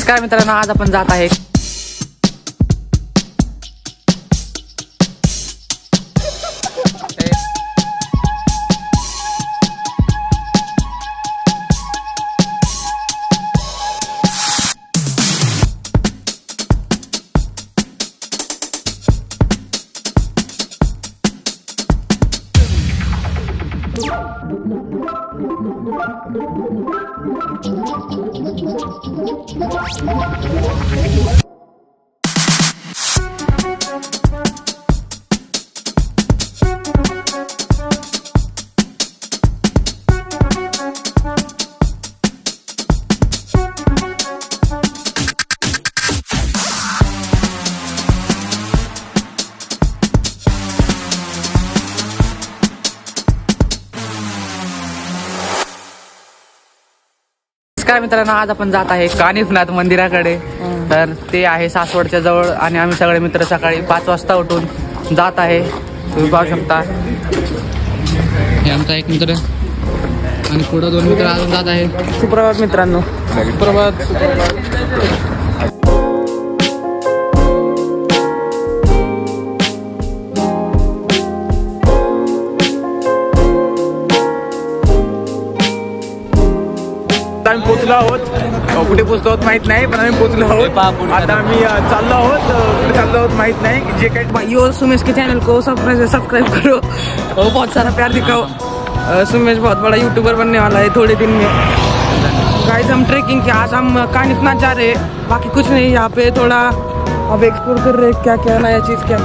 नमस्कार मित्रांनो, आज आपण जात आहे नमस्कार मित्रांनो, आज आपण जात आहे कानिफनाथ मंदिराकडे. तर ते आहे सासवडच्या जवळ आणि आम्ही सगळे मित्र सकाळी 5 वाजता उठून जात आहे. तुम्ही पाहू शकता हे आमचा एक मित्र आणि पुढे 2 मित्र अजून जात आहे. सुप्रभात मित्रांनो. सुप्रभात. आम्ही पोचलो आहोत. कुठे पोचलो आहोत माहित नाही, पण आम्ही पोचलो आहोत. आता आम्ही चाललो आहोत. कुठे चाललो आहोत माहित नाही. जे काही भाइयों, सुमेश के चैनल को सब्सक्राइब करो और बहुत सारा प्यार दिखाओ. सुमेश बहुत बड़ा यूट्यूबर बनने वाला है थोड़े दिन में. गाइस, हम ट्रेकिंग के आज हम कानिफनाथ जा रहे हैं. बाकी कुछ नहीं, यहाँ पे थोड़ा अब एक्सप्लोर कर रहे हैं क्या क्या नया चीज क्या.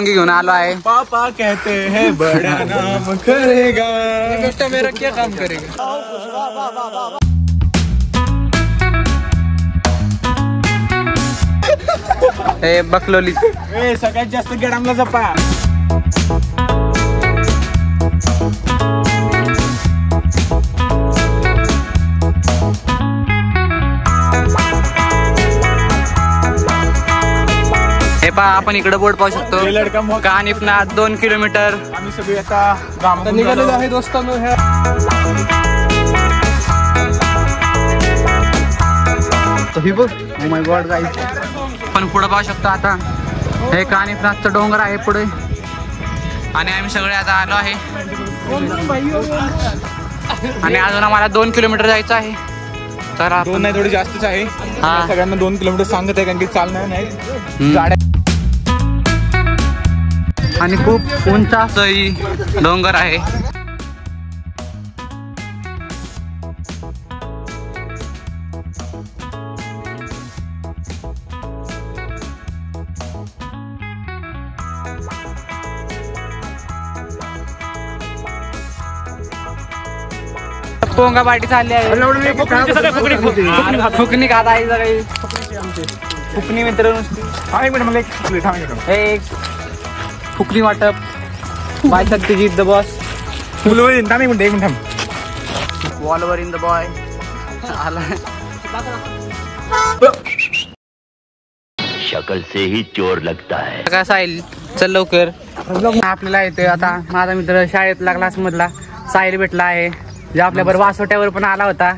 घेऊन आलो आहे. पापा कहते हैं बड़ा नाम करेगा, बेटा मेरा क्या काम करेगा. हे बकलोली सगळ्यात जास्त गेडामला जपा. हे पहा, आपण इकडे बोर्ड पाहू शकतो. कानिफनाथ 2 किलोमीटर. आम्ही सगळे आता गावात निघालेलो आहे दोस्तांनो. माय गॉड गाइस, आपण पुढे पाहू शकतो. आता हे कानिफनाथचं डोंगर आहे पुढे आणि आम्ही सगळे आता आलो आहे आणि अजून आम्हाला 2 किलोमीटर जायचं आहे. तर 2 नाही, थोडी जास्तच आहे. सगळ्यांना 2 किलोमीटर सांगत आहे कारण की चालणार नाही गाड्या. आणि खूप उंच असं डोंगर आहे. पोंगा पार्टी चालली आहे. फुकणी खात आहे सगळी. फुकणी मित्र एक फुकणी वाटप बाय सत्यजित द बॉस. वॉलवर इन द बॉय आला. शक्ल से ही चोर लगता है. काय साहिल, चल लवकर. आपल्याला इथे आता माझा मित्र शाळेतला क्लास मधला साहिल भेटला आहे, जे आपल्याबरोबर वासोट्यावर पण आला होता.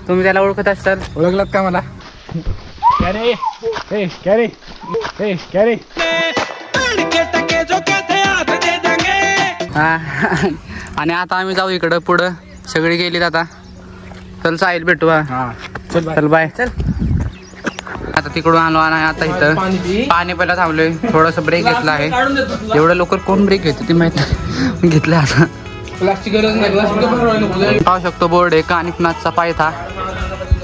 तुम्ही त्याला ओळखत असाल. ओळखलात का मला? आणि आता आम्ही जाऊ इकडं पुढं. सगळी गेलीत आता. चल साहिल भेटू. चल बाय. चल. आता तिकडून आलो आणि आता इथं पाणी प्यायला थांबलोय. थोडस ब्रेक घेतला आहे. एवढं लवकर कोण ब्रेक घेते ते माहित नाही, घेतलं आता. पाहू शकतो बोर्ड आहे कानिफनाथचा पायथा.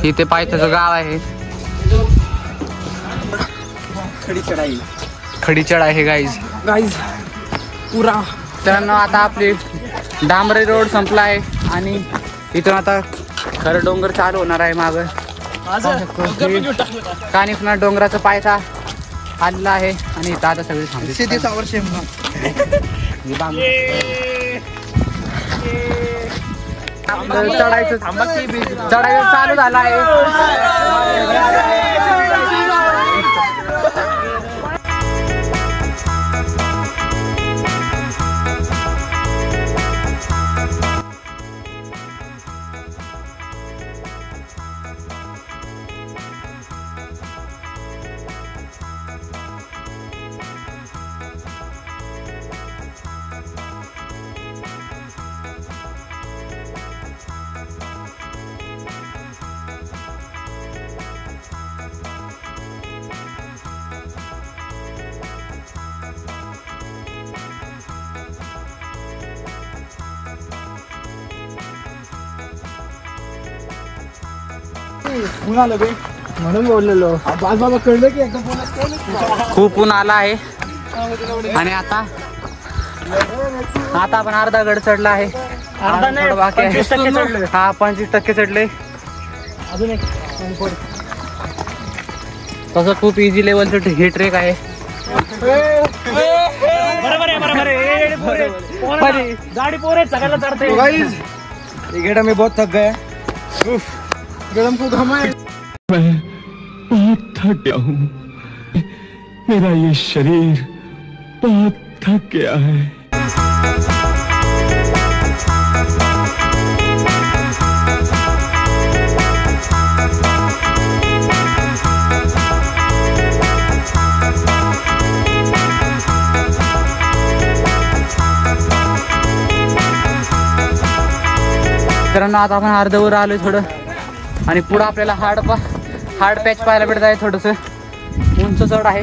इथे पायथ्याचं गाव आहे. खडी चढाई आहे गाईज पुरा. तर आता आपली डांबरी रोड संपला आहे आणि इथून आता खरं डोंगर चालू होणार आहे. माग कानिफनाथ डोंगराचा पायथा आलेला आहे आणि इथं आता सगळे थांबले. चढायचं चालू झालं आहे. ऊन आलं बे म्हणून बोललेलो. बाबा कळलं की एकदम खूप ऊन आला आहे. आणि आता आपण अर्धा गड चढला आहे. बाकी आहे. 25% चढले. अजून एक तसं खूप इझी लेवलचं हे ट्रेक आहे. गाड़ी पोरे सगळ्याला चढ़ते गाइस. ये गेड़ा में बहुत थक गया. गरम को घामा है. मैं बहुत थक गया हूँ. मेरा ये शरीर बहुत थक गया है. मित्रांनो आता आपण अर्धवर आलोय थोडं. आणि पुढं आपल्याला हार्ड पॅच पाहायला भेटत आहे. थोडंसं उंच चढ आहे.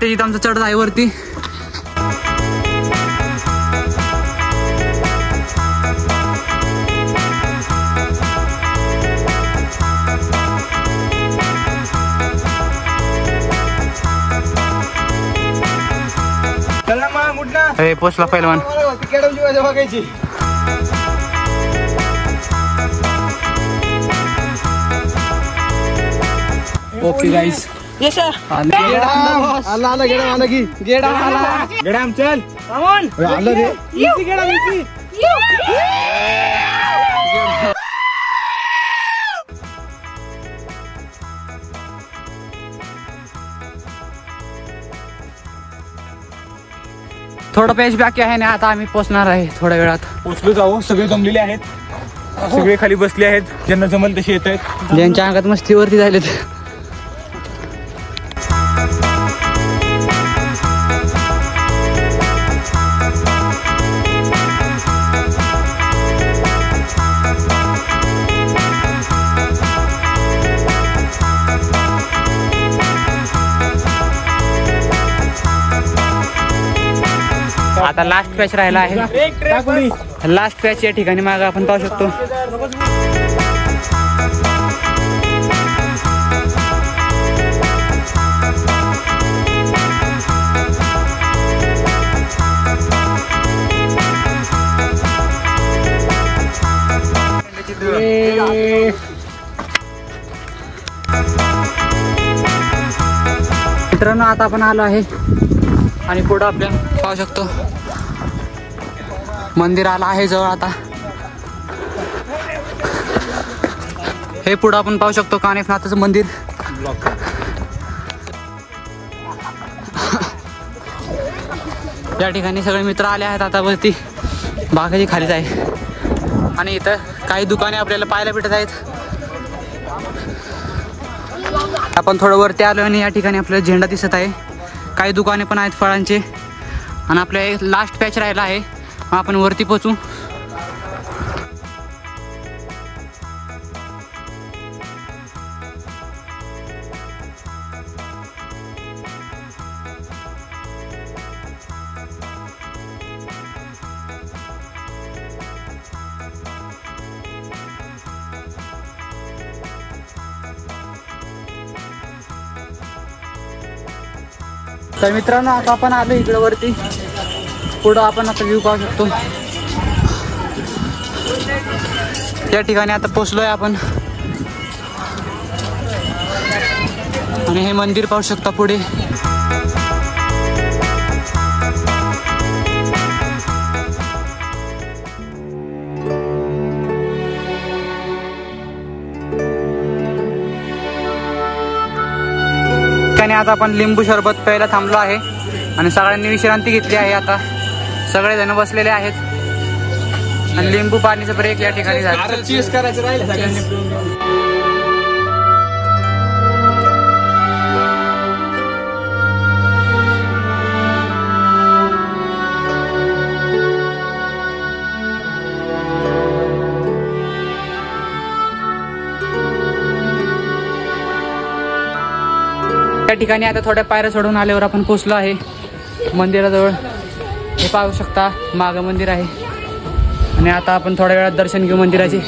ते आमचं चढ आहे वरती. पोचला पहिलवान. बघायची. Okay guys. आला गेडा आला की गेडा आला. गेडा चल कमॉन. आला रे. इजी गेडा इजी. थोडं पेज बाकी आहे ना. आता आम्ही पोचणार आहे थोड्या वेळात. पोचलो जाऊ. सगळे जमलेले आहेत. सगळे खाली बसले आहेत. ज्यांना जमल तसे येत आहेत. ज्यांच्या अंगात मस्तीवरती झालेत. आता लास्ट पॅच राहिला आहे. लास्ट पॅच या ठिकाणी मागे आपण पाहू शकतो. मित्रांनो आता आपण आलो आहे. आणि पुढं आपण पाहू शकतो मंदिर आला आहे जवळ. आता हे पुढं आपण पाहू शकतो कानिफनाथचं मंदिर. या ठिकाणी सगळे मित्र आले आहेत. आता वरती बागाची खालीच आहे. आणि इथं काही दुकाने आपल्याला पाहायला भेटत आहेत. आपण थोडं वरती आलो आणि या ठिकाणी आपल्याला झेंडा दिसत आहे. काही दुकाने पण आहेत फळांचे. आणि आपल्या एक लास्ट पॅच राहिला आहे. आपण वरती पोचू. तर मित्रांनो आता आपण आलो इकडे वरती. पुढं आपण आता व्ह्यू पाहू शकतो. त्या ठिकाणी आता पोचलोय आपण. आणि हे मंदिर पाहू शकता पुढे. आता आपण लिंबू सरबत प्यायला थांबलो आहे. आणि सगळ्यांनी विश्रांती घेतली आहे. आता सगळेजण बसलेले आहेत. आणि लिंबू पाणीचा ब्रेक या ठिकाणी झाला. चीज करायचं राहिलं सगळ्यांनी. त्या ठिकाणी आता थोड्या पायऱ्या चढून आल्यावर आपण पोहोचलो आहे मंदिराजवळ. हे पाहू शकता मागं मंदिर आहे. आणि आता आपण थोड्या वेळात दर्शन घेऊ मंदिराचे.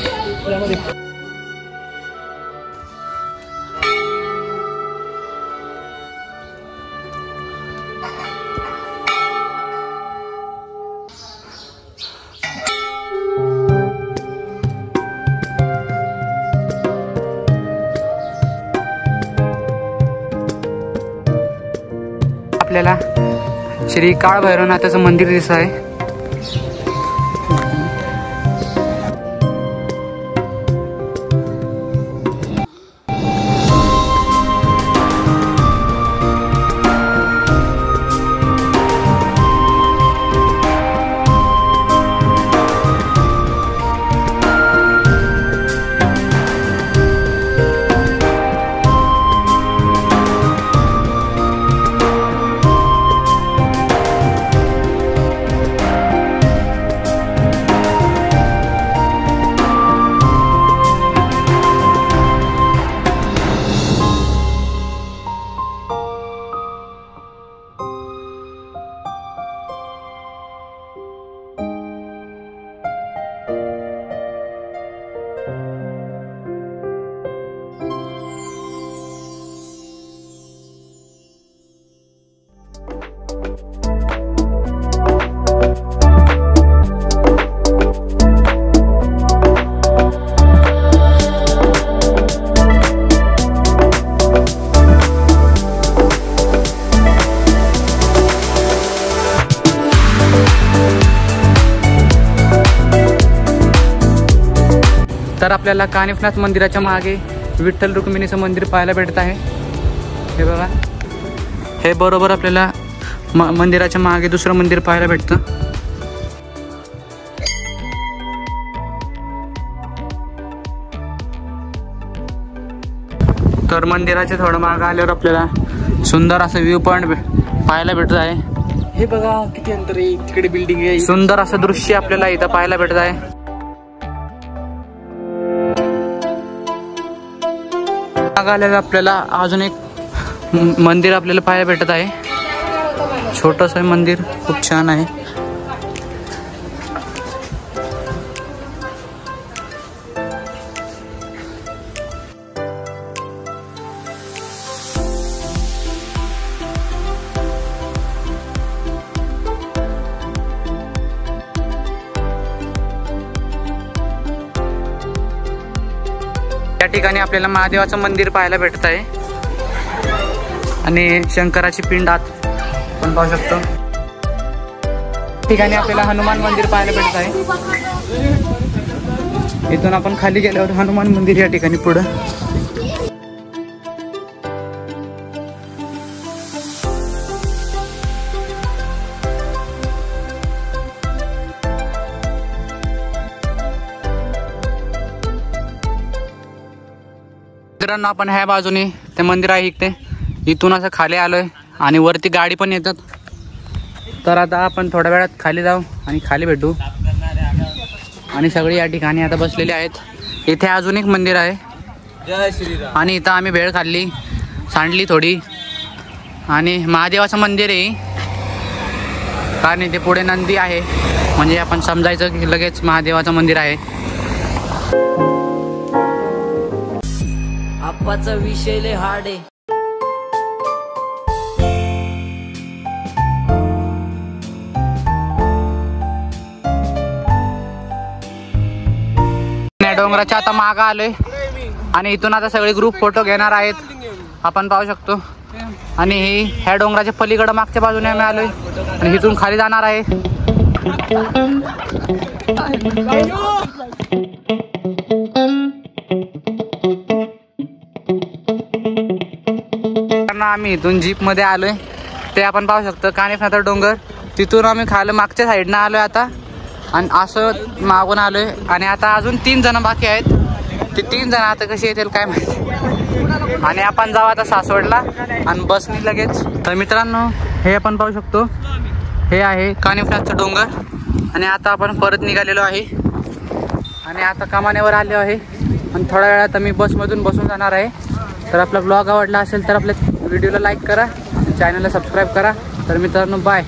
आपल्याला श्री काळ भैरवनाथाचं मंदिर दिसत आहे. तर आपल्याला कानिफनाथ मंदिराच्या मागे विठ्ठल रुक्मिणीचं मंदिर पाहायला भेटत आहे. हे बघा, हे बरोबर आपल्याला मंदिराच्या मागे दुसरं मंदिर पाहायला भेटतं. तर मंदिराच्या थोडं मागे आल्यावर आपल्याला सुंदर असं व्ह्यू पॉइंट पाहायला भेटत आहे. हे बघा किती अंतर आहे, तिकडे बिल्डिंग आहे. सुंदर असं दृश्य आपल्याला इथं पाहायला भेटत आहे. आल्याला आपल्याला अजून एक मंदिर आपल्याला पाहायला भेटत आहे. छोटंसं मंदिर, खूप छान आहे. या ठिकाणी आपल्याला महादेवाचं मंदिर पाहायला भेटत आहे आणि शंकराची पिंड आत आपण पाहू शकतो. ठिकाणी आपल्याला हनुमान मंदिर पाहायला भेटत आहे. इथून आपण खाली गेल्यावर हनुमान मंदिर या ठिकाणी पुढं. मित्रांनो, आपण ह्या बाजूने ते मंदिर आहे इकडे, इथून असं खाली आलोय आणि वरती गाडी पण येतात. तर आता आपण थोड्या वेळात खाली जाऊ आणि खाली भेटू. आणि सगळे या ठिकाणी आता बसलेले आहेत. इथे अजून एक मंदिर आहे आणि इथं आम्ही भेळ खाल्ली, सांडली थोडी. आणि महादेवाचं मंदिर आहे कारण इथे पुढे नंदी आहे, म्हणजे आपण समजायचं की लगेच महादेवाचं मंदिर आहे. आपाचा विषय लय हार्ड आहे. डोंगराच्या आता मागं आलोय आणि इथून आता सगळे ग्रुप फोटो घेणार आहेत, आपण पाहू शकतो. आणि ह्या डोंगराच्या पलीकडे मागच्या बाजूने आम्ही आलोय आणि इथून खाली जाणार आहे. आम्ही इथून जीप मध्ये आलोय, ते आपण पाहू शकतो कानिफनाथ डोंगर. तिथून आम्ही खाली मागच्या साईडनं आलोय आता आणि असं मागून आलोय. आणि आता अजून 3 जण बाकी आहेत. ते 3 जण आता कशी येतील काय माहिती. आणि आपण जाऊ आता सासवडला आणि बसनी लगेच. तर मित्रांनो, हे आपण पाहू शकतो, हे आहे कानिफनाथचं डोंगर. आणि आता आपण परत निघालेलो आहे आणि आता कमानेवर आलो आहे आणि थोड्या वेळात मी बसमधून बसून जाणार आहे. तर आपला ब्लॉग आवडला असेल तर आपल्या व्हिडिओला लाईक करा, चॅनलला सबस्क्राईब करा. तर मित्रांनो, बाय.